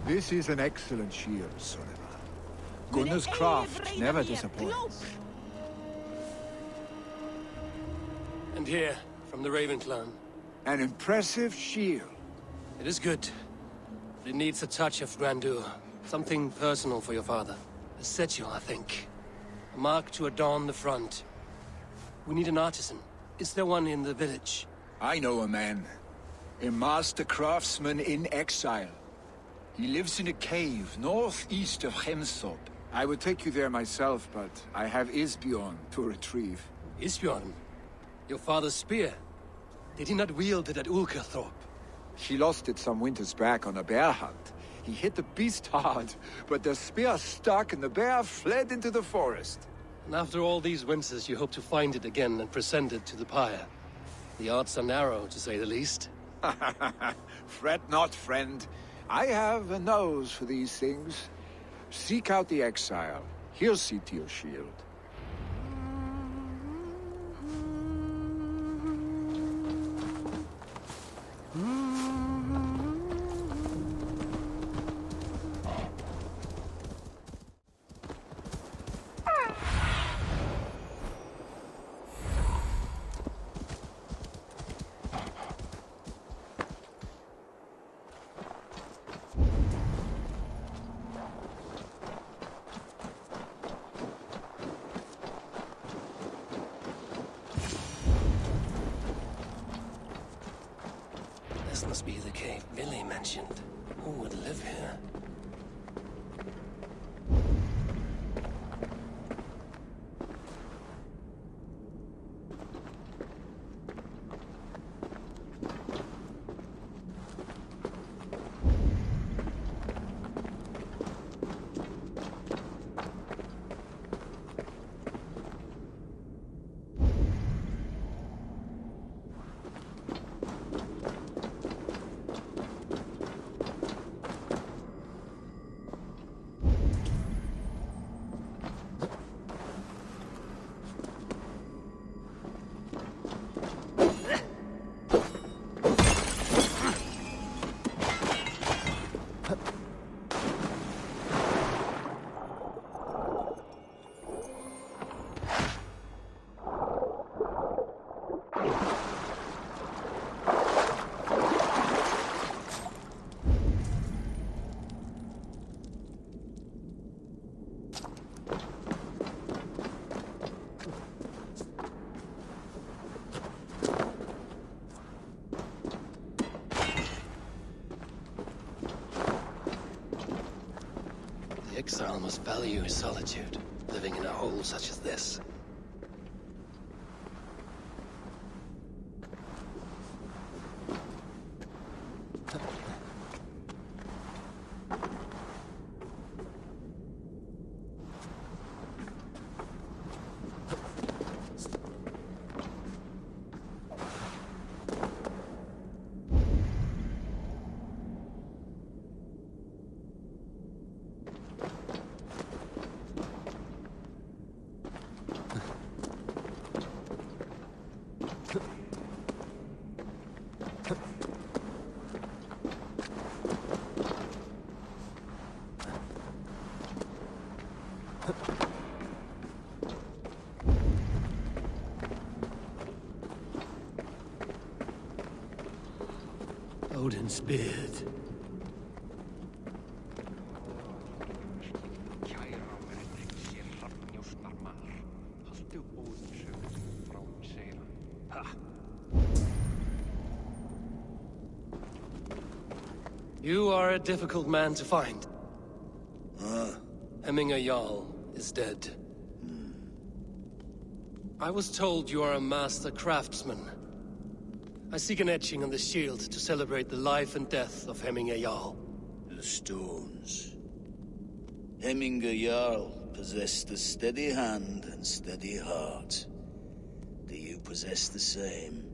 This is an excellent shield, Sullivan. Gunnar's craft never disappoints. And here, from the Raven clan. An impressive shield. It is good. But it needs a touch of grandeur. Something personal for your father. A sigil, I think. A mark to adorn the front. We need an artisan. Is there one in the village? I know a man. A master craftsman in exile. He lives in a cave northeast of Hemsop. I would take you there myself, but I have Isbjorn to retrieve. Isbjorn? Your father's spear? Did he not wield it at Ulkerthorpe? He lost it some winters back on a bear hunt. He hit the beast hard, but the spear stuck and the bear fled into the forest. And after all these winters, you hope to find it again and present it to the pyre. The odds are narrow, to say the least. Fret not, friend. I have a nose for these things. Seek out the exile. He'll see to your shield. This must be the cave Billy mentioned. Who would live here? The exile must value his solitude, living in a hole such as this. Odin's beard. You are a difficult man to find. Hemminger Jarl is dead. I was told you are a master craftsman. I seek an etching on the shield to celebrate the life and death of Hemminger Jarl. The stones. Hemminger Jarl possessed a steady hand and steady heart. Do you possess the same?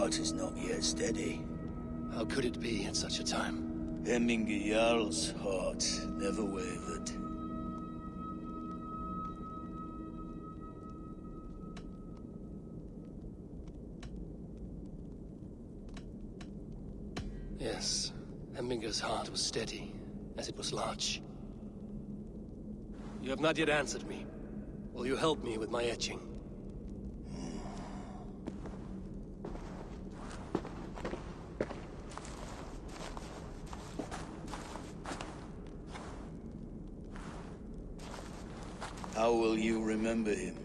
heart is not yet steady. How could it be at such a time? Hemminger Jarl's heart never wavered. Yes, Hemminger's heart was steady, as it was large. You have not yet answered me. Will you help me with my etching? How will you remember him?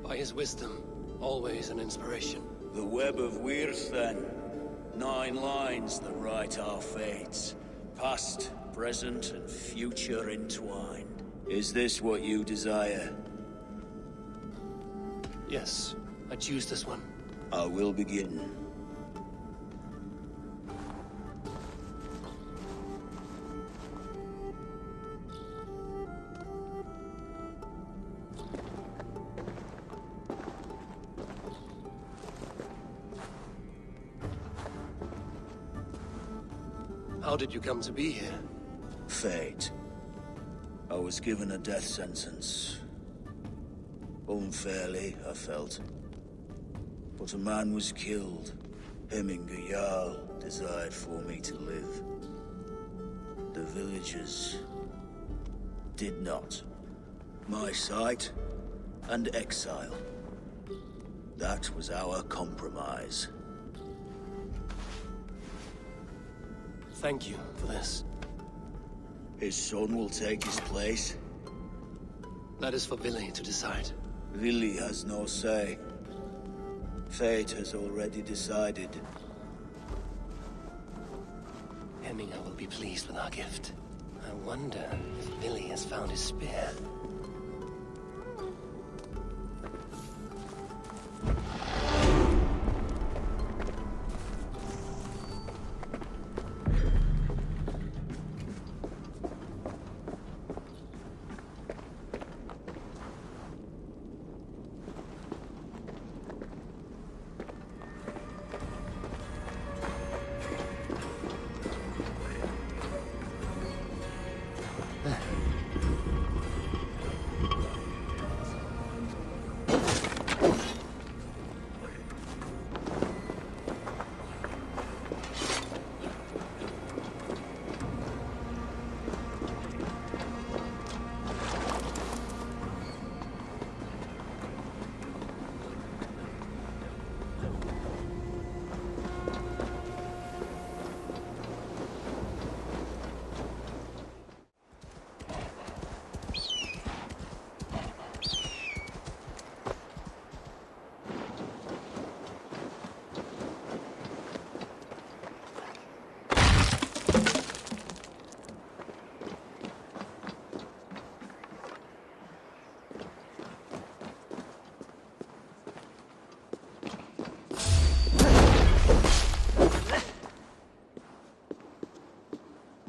By his wisdom, always an inspiration. The web of Wirth, then. 9 lines that write our fates. Past, present, and future entwined. Is this what you desire? Yes, I choose this one. I will begin. How did you come to be here? Fate. I was given a death sentence. Unfairly, I felt. But a man was killed. Hemminger Jarl desired for me to live. The villagers did not. My sight and exile. That was our compromise. Thank you for this. His son will take his place. That is for Billy to decide. Vili has no say. Fate has already decided. Hemminger will be pleased with our gift. I wonder if Billy has found his spear.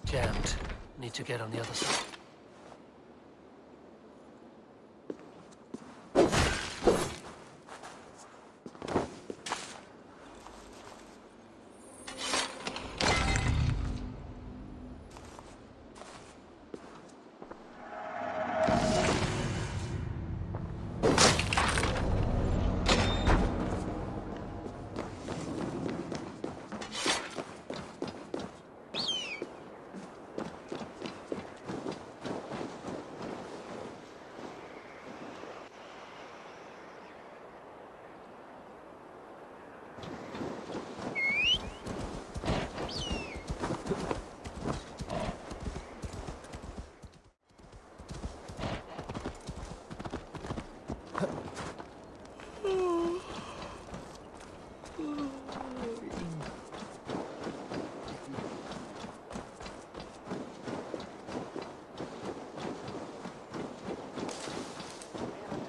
Jammed. Need to get on the other side.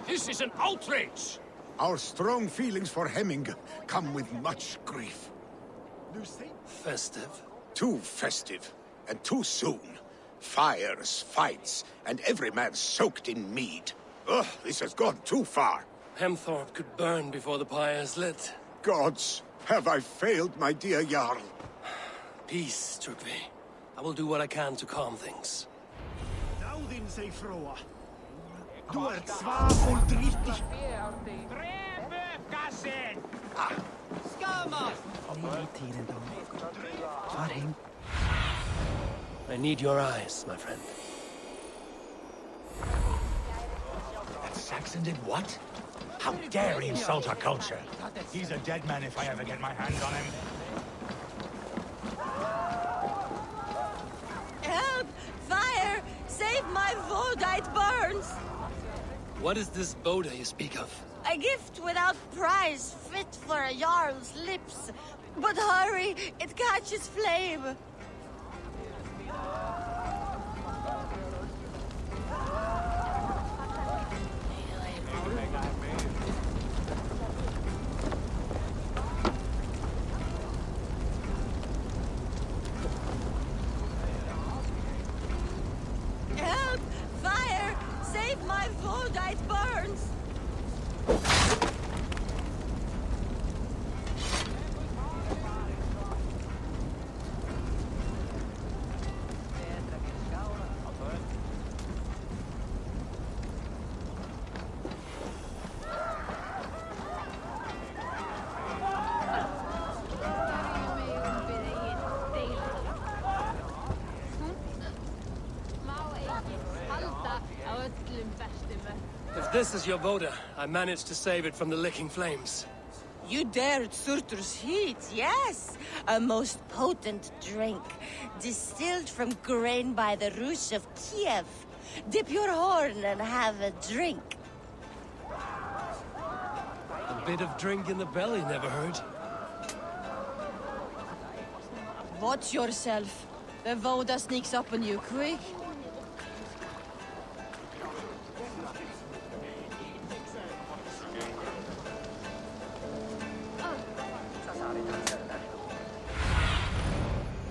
This is an outrage! Our strong feelings for Hemming come with much grief. Festive. Too festive. and too soon. Fires, fights, and every man soaked in mead. Ugh, this has gone too far. Hemthorpe could burn before the pyre's lit. Gods, have I failed my dear Jarl? Peace, Trygve. I will do what I can to calm things. Dáðinn seg fróa. Du ert svaful driftig. I need your eyes, my friend. That Saxon did what? How dare he insult our culture? He's a dead man if I ever get my hands on him. Help! Fire! Save my Voda, it burns! What is this Boda you speak of? A gift without price, fit for a Jarl's lips. But hurry, it catches flame. Help! Fire! Save my Voda, it burns! If this is your Boda, I managed to save it from the licking flames. You dared Surtur's heat, yes. A most potent drink, distilled from grain by the Wyrusha of Kiev. Dip your horn and have a drink. A bit of drink in the belly never hurt. Watch yourself. The Voda sneaks up on you quick.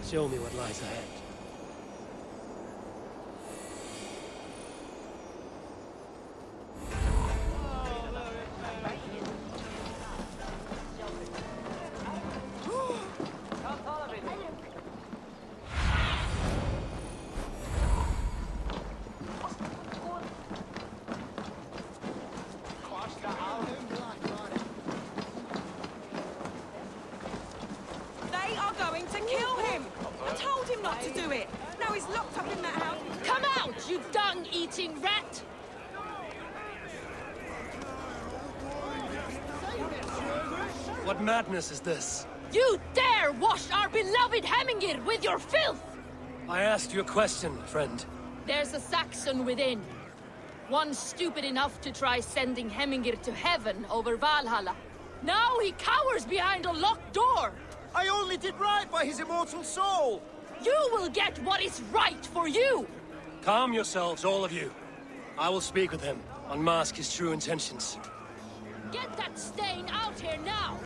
Show me what lies ahead. They are going to kill him! I told him not to do it! Now he's locked up in that house. Come out, you dung-eating rat! What madness is this? You dare wash our beloved Hemingir with your filth! I asked you a question, friend. There's a Saxon within. One stupid enough to try sending Hemingir to heaven over Valhalla. Now he cowers behind a locked door! I only did right by his immortal soul! You will get what is right for you! Calm yourselves, all of you. I will speak with him, unmask his true intentions. Get that stain out here now!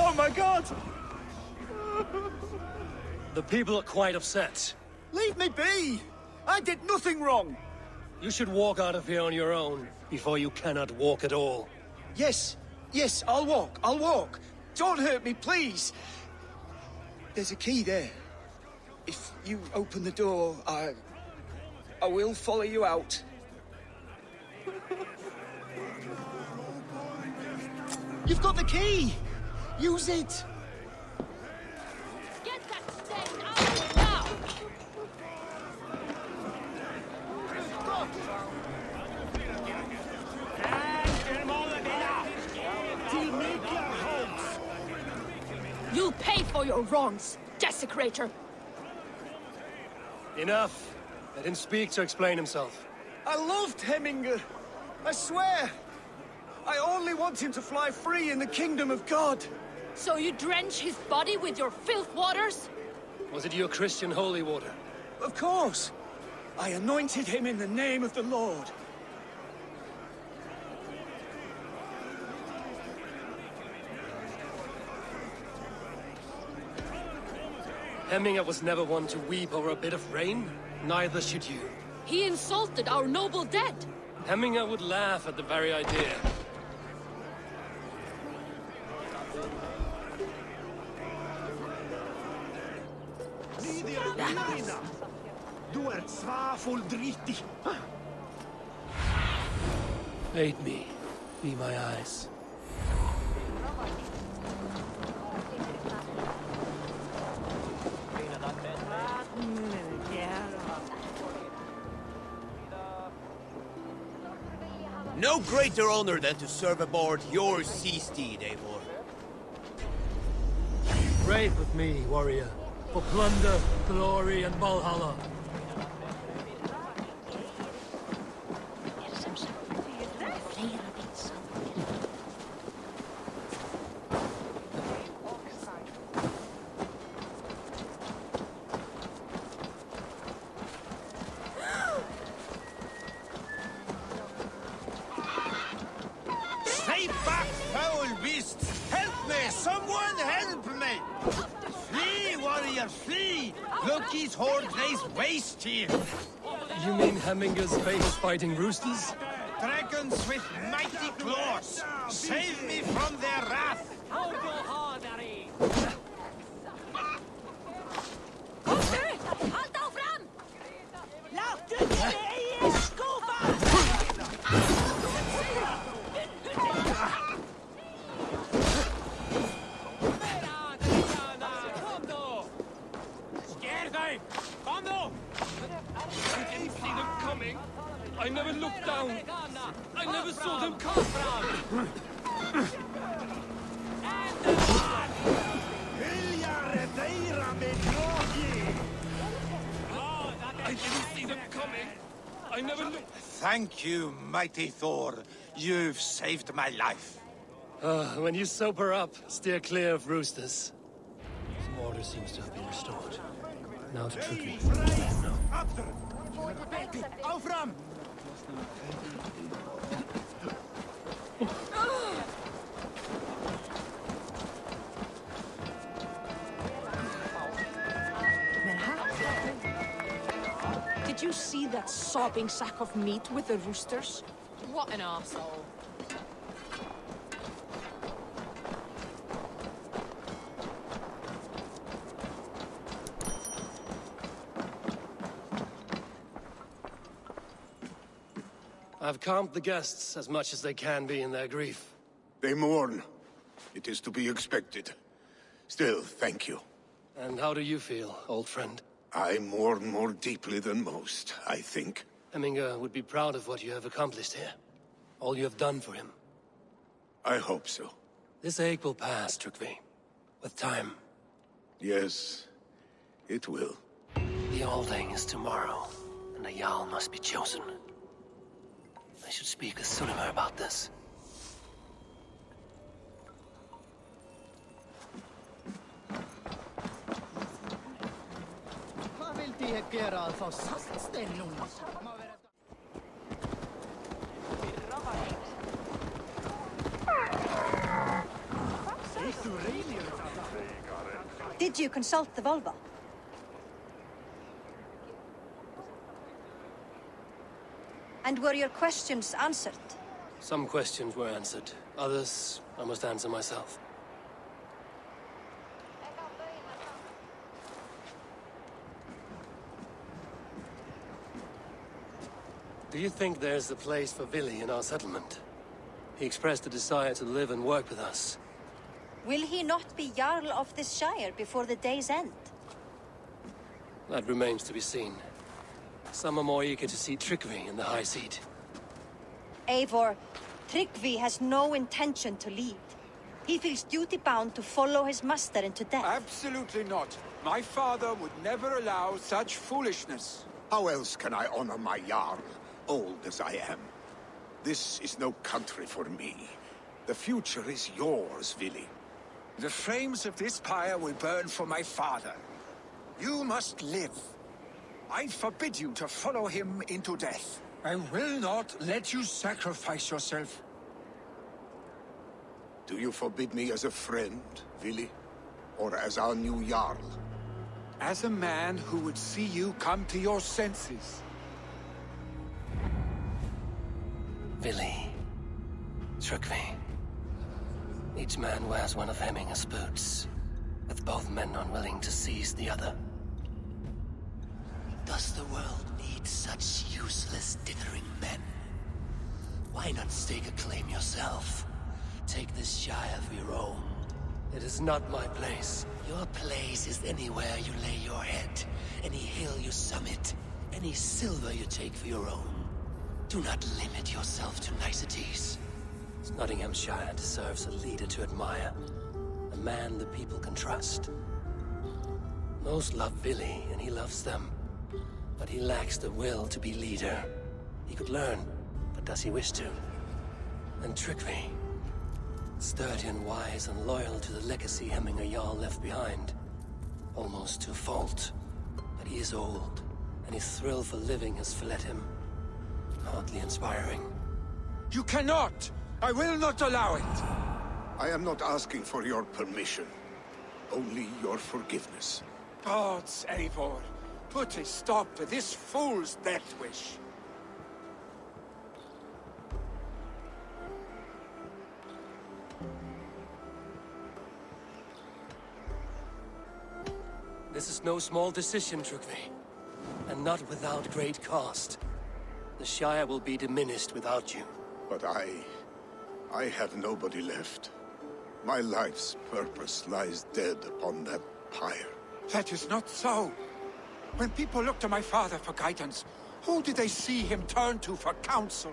Oh my god! The people are quite upset. Leave me be! I did nothing wrong! You should walk out of here on your own, before you cannot walk at all. Yes, I'll walk. Don't hurt me, please. There's a key there. If you open the door, I will follow you out. You've got the key! Use it! Get that stain out here now! You'll pay for your wrongs, desecrator! Enough. Let him speak to explain himself. I loved Hemingr. I swear. I only want him to fly free in the kingdom of God. So you drench his body with your filth waters? Was it your Christian holy water? Of course. I anointed him in the name of the Lord. Hemminger was never one to weep over a bit of rain. Neither should you. He insulted our noble dead. Hemminger would laugh at the very idea. Du ert svafull drittig. Aid me. Be my eyes. No greater honor than to serve aboard your sea steed, Eivor. Brave with me, warrior. For plunder, glory, and Valhalla. Stay back, foul beasts! Help me! Someone help me! Flee, warrior, flee! Loki's horde lays waste here! You mean Hemminger's famous fighting roosters? Dragons with mighty claws! Save me from their wrath! I never looked down. I never saw them come. I didn't see them coming. I never looked. Thank you, mighty Thor. You've saved my life. When you sober up, steer clear of roosters. Some order seems to have been restored. Now to trick me. No. Auf fram! Did you see that sobbing sack of meat with the roosters? What an arsehole. I've calmed the guests as much as they can be in their grief. They mourn. It is to be expected. Still, thank you. And how do you feel, old friend? I mourn more deeply than most, I think. Hemminger would be proud of what you have accomplished here. All you have done for him. I hope so. This ache will pass, Tryggvi. With time. Yes, it will. The Alding is tomorrow, and a Jarl must be chosen. I should speak with Sunnema about this. Hvað vildi ég gera að fá saltstein núna? Did you consult the vulva? And were your questions answered? Some questions were answered. Others, I must answer myself. Do you think there's a place for Vili in our settlement? He expressed a desire to live and work with us. Will he not be Jarl of this shire before the day's end? That remains to be seen. Some are more eager to see Tryggvi in the high seat. Eivor, Tryggvi has no intention to lead. He feels duty-bound to follow his master into death. Absolutely not. My father would never allow such foolishness. How else can I honor my Jarl, old as I am? This is no country for me. The future is yours, Vili. The flames of this pyre will burn for my father. You must live. I forbid you to follow him into death. I will not let you sacrifice yourself. Do you forbid me as a friend, Vili? Or as our new Jarl? As a man who would see you come to your senses. Vili. Tryggvi. Each man wears one of Hemminger's boots, with both men unwilling to seize the other. Does the world need such useless, dithering men? Why not stake a claim yourself? Take this shire of your own. It is not my place. Your place is anywhere you lay your head, any hill you summit, any silver you take for your own. Do not limit yourself to niceties. Nottinghamshire deserves a leader to admire, a man the people can trust. Most love Vili, and he loves them, but he lacks the will to be leader. He could learn, but does he wish to? And Tryggvi, sturdy and wise and loyal to the legacy Hemminger Jarl left behind, almost to a fault. But he is old, and his thrill for living has fled him. Hardly inspiring. You cannot! I will not allow it! I am not asking for your permission. Only your forgiveness. Gods, Eivor, put a stop to this fool's death wish. This is no small decision, Tryggvi, and not without great cost. The Shire will be diminished without you. But I have nobody left. My life's purpose lies dead upon that pyre. That is not so. When people look to my father for guidance, who did they see him turn to for counsel?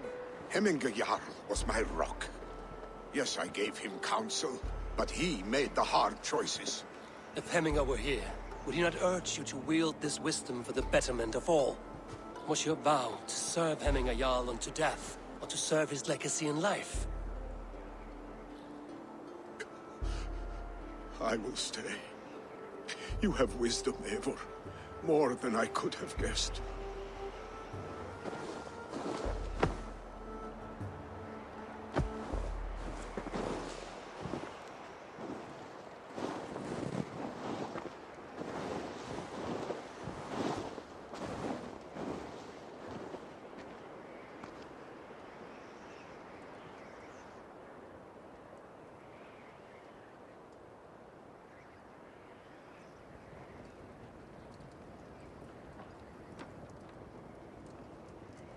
Hemminger Jarl was my rock. Yes, I gave him counsel, but he made the hard choices. If Hemminger were here, would he not urge you to wield this wisdom for the betterment of all? Was your vow to serve Hemminger Jarl unto death, or to serve his legacy in life? I will stay. You have wisdom, Eivor. More than I could have guessed.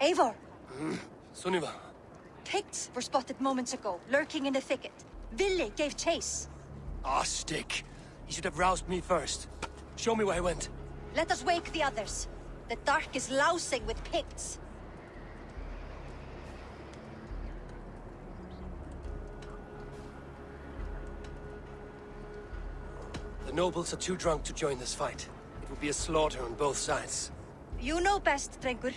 Eivor! Sunniva. Picts were spotted moments ago, lurking in the thicket. Vili gave chase. Ah, stick. You should have roused me first. Show me where he went. Let us wake the others. The dark is lousing with Picts. The nobles are too drunk to join this fight. It would be a slaughter on both sides. You know best, Drengur.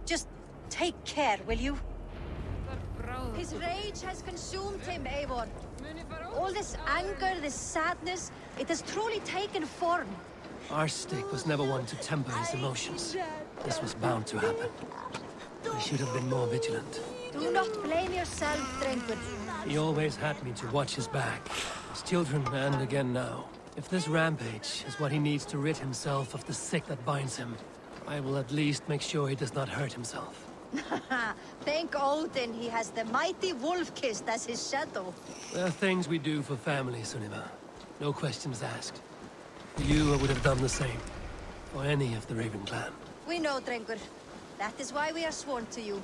Just take care, will you? His rage has consumed him, Eivor. All this anger, this sadness, it has truly taken form. Our stick was never one to temper his emotions. This was bound to happen. We should have been more vigilant. Do not blame yourself, Drengur. He always had me to watch his back. His children, and again now. If this rampage is what he needs to rid himself of the sick that binds him, I will at least make sure he does not hurt himself. Thank Odin he has the mighty Wolf-Kissed as his shadow. There are things we do for family, Sunniva. No questions asked. For you, I would have done the same. For any of the Raven clan. We know, Drengur. That is why we are sworn to you.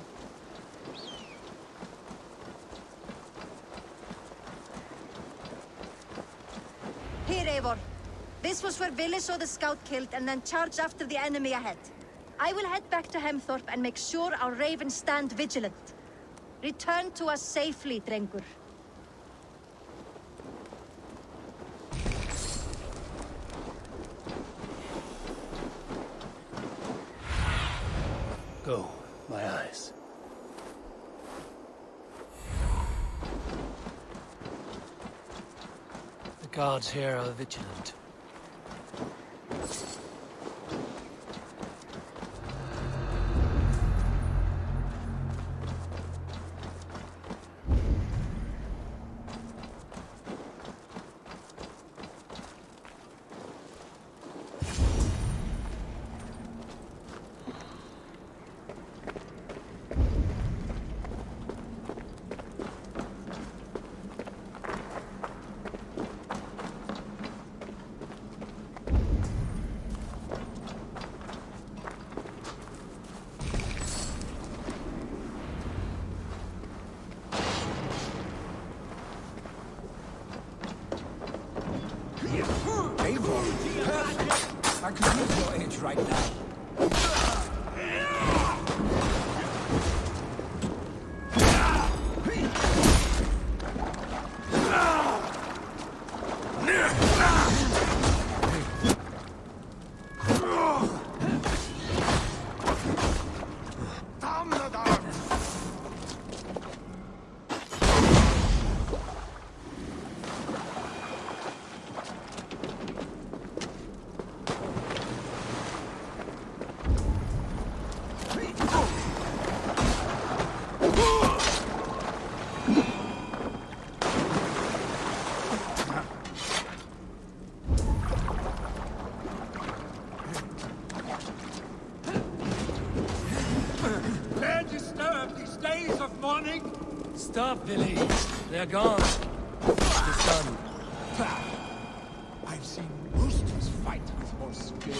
Here, Eivor. This was where Vili saw the scout killed and then charged after the enemy ahead. I will head back to Hemthorpe and make sure our ravens stand vigilant. Return to us safely, Drengur. Go, my eyes. Guards here are vigilant. Eivor, perfect. I could use your edge right now. Stop, Billy. They're gone. The sun. I've seen roosters fight with more skill.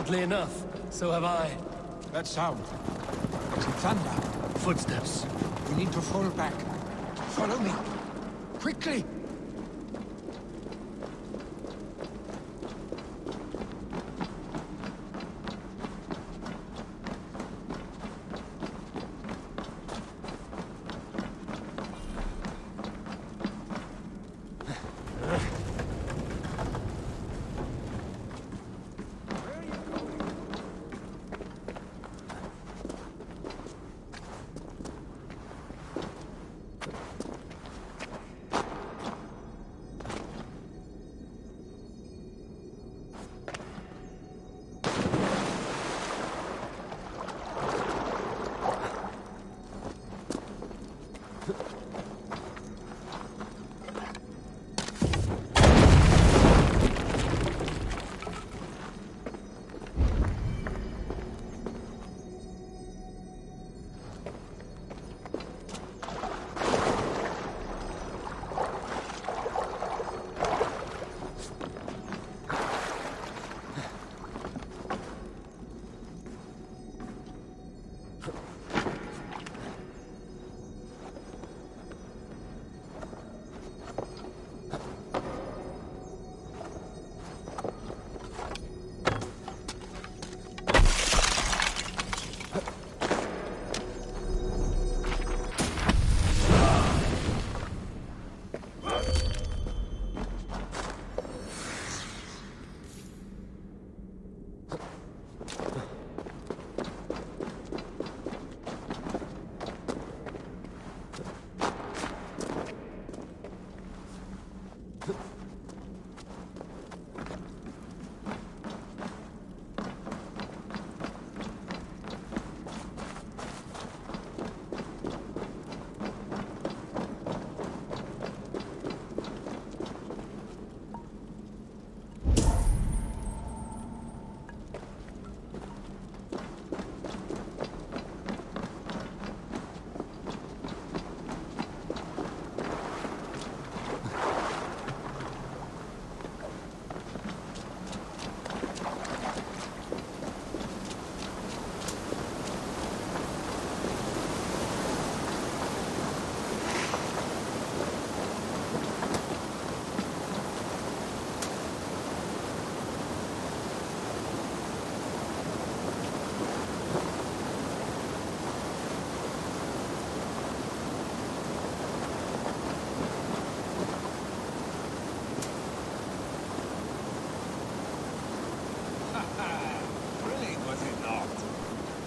Oddly enough, so have I. That sound. It's thunder. Footsteps. We need to fall back. Follow me. Quickly!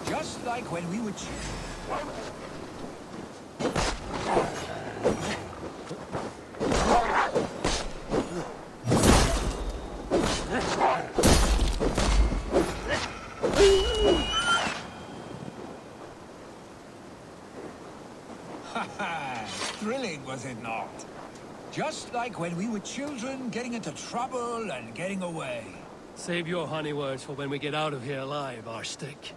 Just like when we were children. Thrilling, was it not? Just like when we were children, getting into trouble and getting away. Save your honey words for when we get out of here alive, Arstick.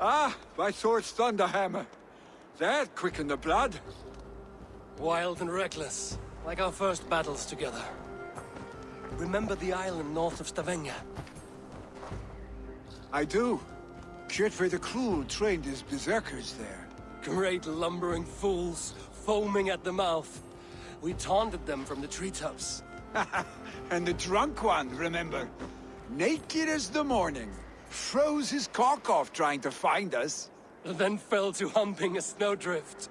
Ah, by Thor's thunderhammer. That quickened the blood. Wild and reckless, like our first battles together. Remember the island north of Stavanger? I do. Kjotve the Cruel trained his berserkers there. Great lumbering fools, foaming at the mouth. We taunted them from the treetops. And the drunk one, remember? Naked as the morning. Froze his cock off trying to find us. Then fell to humping a snowdrift.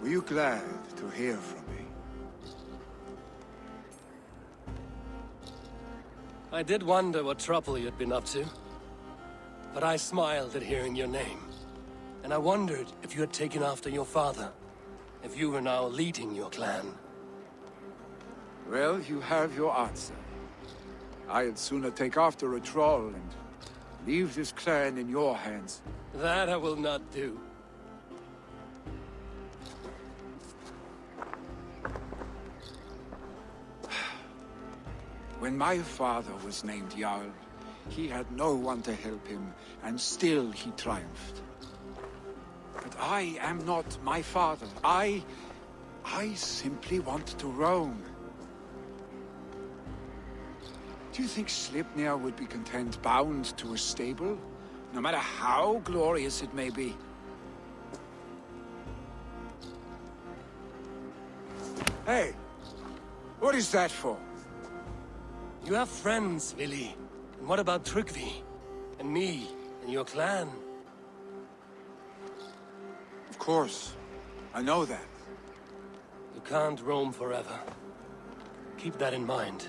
Were you glad to hear from me? I did wonder what trouble you'd been up to. but I smiled at hearing your name. And I wondered if you had taken after your father. If you were now leading your clan. Well, you have your answer. I'd sooner take after a troll and leave this clan in your hands. That I will not do. When my father was named Jarl, he had no one to help him, and still he triumphed. But I am not my father. I simply want to roam. Do you think Sleipnir would be content bound to a stable? No matter how glorious it may be? Hey! What is that for? You have friends, Vili. And what about Tryggvi? And me? And your clan? Of course. I know that. You can't roam forever. Keep that in mind.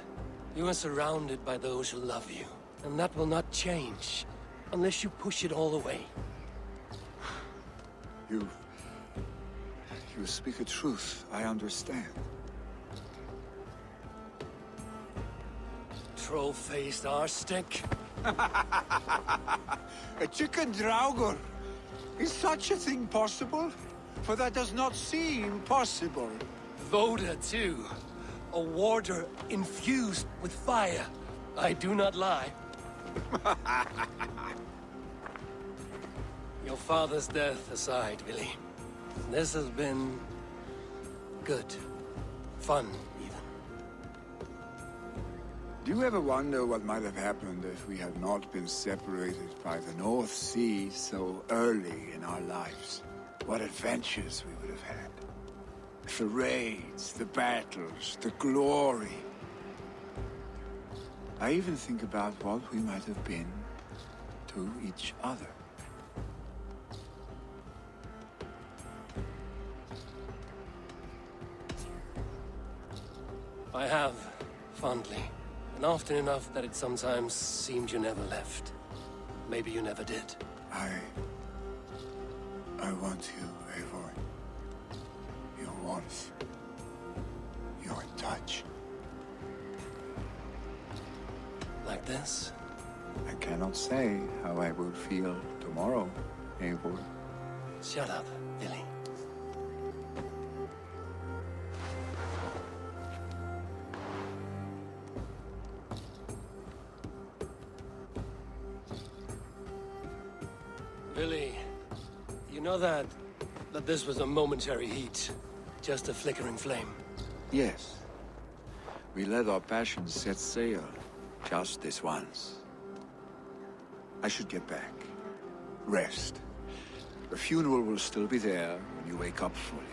You are surrounded by those who love you. And that will not change. Unless you push it all away. You speak a truth. I understand. Troll-faced arstick. A chicken draugur. Is such a thing possible? For that does not seem possible. Voda, too. A warder infused with fire. I do not lie. Your father's death aside, Vili. This has been... good. Fun, even. Do you ever wonder what might have happened if we had not been separated by the North Sea so early in our lives? What adventures we would have had. The raids, the battles, the glory. I even think about what we might have been to each other. I have, fondly. And often enough that it sometimes seemed you never left. Maybe you never did. I want you, Eivor. Your warmth. Your touch. Like this? I cannot say how I will feel tomorrow, Eivor. Shut up, Vili. Vili, you know that this was a momentary heat. Just a flickering flame. Yes. We let our passions set sail. Just this once. I should get back. Rest. The funeral will still be there when you wake up fully.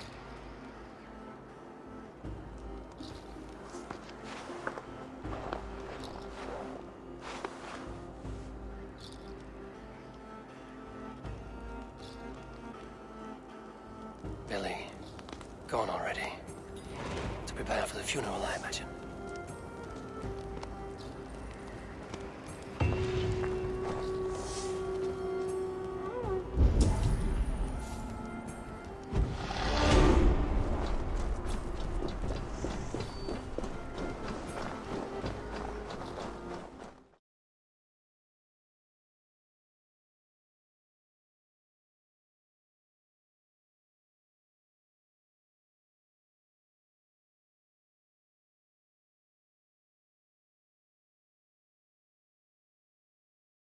Billy, gone already. To prepare for the funeral, I imagine.